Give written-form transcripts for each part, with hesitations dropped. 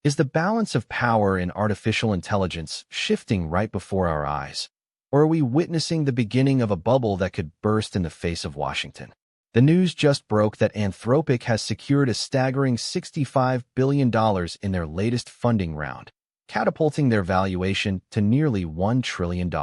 Is the balance of power in artificial intelligence shifting right before our eyes? Or are we witnessing the beginning of a bubble that could burst in the face of Washington? The news just broke that Anthropic has secured a staggering $65 billion in their latest funding round, catapulting their valuation to nearly $1 trillion.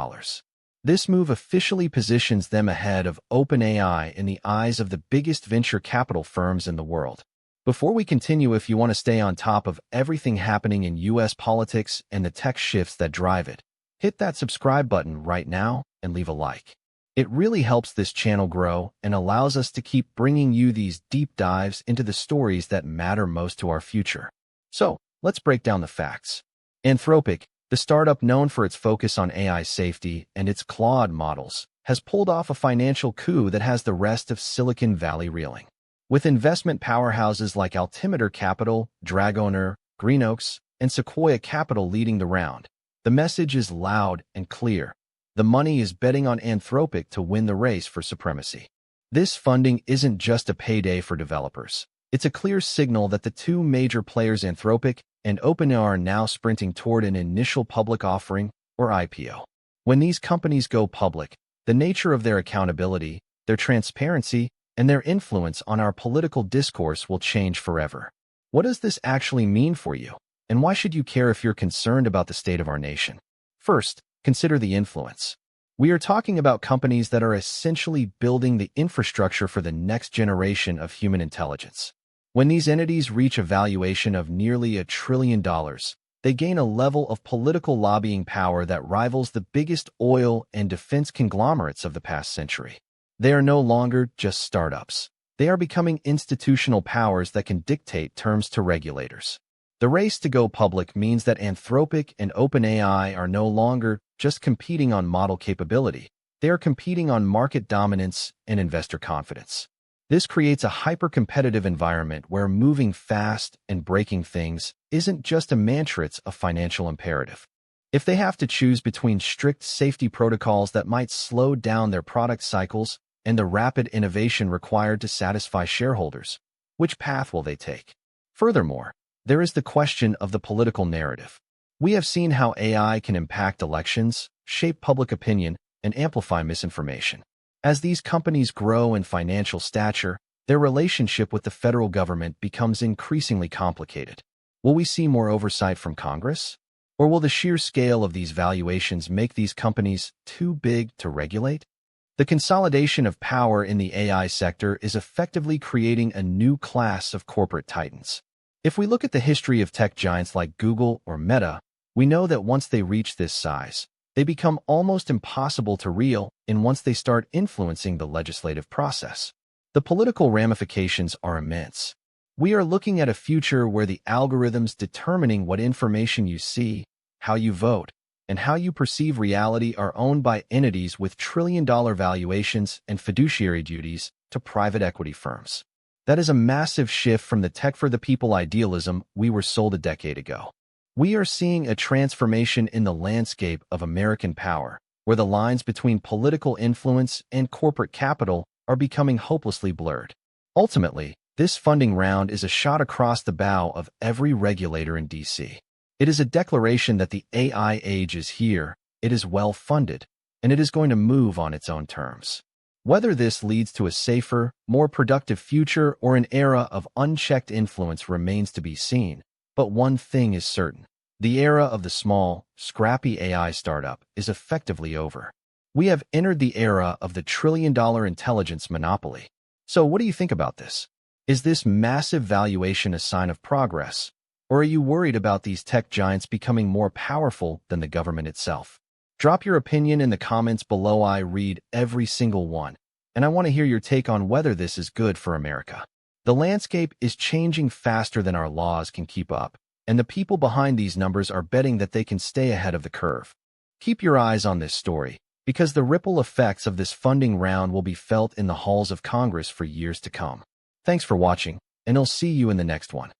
This move officially positions them ahead of OpenAI in the eyes of the biggest venture capital firms in the world. Before we continue, if you want to stay on top of everything happening in US politics and the tech shifts that drive it, hit that subscribe button right now and leave a like. It really helps this channel grow and allows us to keep bringing you these deep dives into the stories that matter most to our future. So, let's break down the facts. Anthropic, the startup known for its focus on AI safety and its Claude models, has pulled off a financial coup that has the rest of Silicon Valley reeling. With investment powerhouses like Altimeter Capital, Dragoner, Greenoaks, and Sequoia Capital leading the round, the message is loud and clear. The money is betting on Anthropic to win the race for supremacy. This funding isn't just a payday for developers. It's a clear signal that the two major players, Anthropic and OpenAI, are now sprinting toward an initial public offering, or IPO. When these companies go public, the nature of their accountability, their transparency, and their influence on our political discourse will change forever. What does this actually mean for you? And why should you care if you're concerned about the state of our nation? First, consider the influence. We are talking about companies that are essentially building the infrastructure for the next generation of human intelligence. When these entities reach a valuation of nearly $1 trillion, they gain a level of political lobbying power that rivals the biggest oil and defense conglomerates of the past century. They are no longer just startups. They are becoming institutional powers that can dictate terms to regulators. The race to go public means that Anthropic and OpenAI are no longer just competing on model capability. They are competing on market dominance and investor confidence. This creates a hyper-competitive environment where moving fast and breaking things isn't just a mantra, it's a financial imperative. If they have to choose between strict safety protocols that might slow down their product cycles and the rapid innovation required to satisfy shareholders, which path will they take? Furthermore, there is the question of the political narrative. We have seen how AI can impact elections, shape public opinion, and amplify misinformation. As these companies grow in financial stature, their relationship with the federal government becomes increasingly complicated. Will we see more oversight from Congress? Or will the sheer scale of these valuations make these companies too big to regulate? The consolidation of power in the AI sector is effectively creating a new class of corporate titans. If we look at the history of tech giants like Google or Meta, we know that once they reach this size, they become almost impossible to reel in once they start influencing the legislative process. The political ramifications are immense. We are looking at a future where the algorithms determining what information you see, how you vote, and how you perceive reality are owned by entities with trillion-dollar valuations and fiduciary duties to private equity firms. That is a massive shift from the tech-for-the-people idealism we were sold a decade ago. We are seeing a transformation in the landscape of American power, where the lines between political influence and corporate capital are becoming hopelessly blurred. Ultimately, this funding round is a shot across the bow of every regulator in D.C. It is a declaration that the AI age is here, it is well-funded, and it is going to move on its own terms. Whether this leads to a safer, more productive future or an era of unchecked influence remains to be seen, but one thing is certain. The era of the small, scrappy AI startup is effectively over. We have entered the era of the trillion-dollar intelligence monopoly. So what do you think about this? Is this massive valuation a sign of progress? Or are you worried about these tech giants becoming more powerful than the government itself? Drop your opinion in the comments below. I read every single one, and I want to hear your take on whether this is good for America. The landscape is changing faster than our laws can keep up, and the people behind these numbers are betting that they can stay ahead of the curve. Keep your eyes on this story, because the ripple effects of this funding round will be felt in the halls of Congress for years to come. Thanks for watching, and I'll see you in the next one.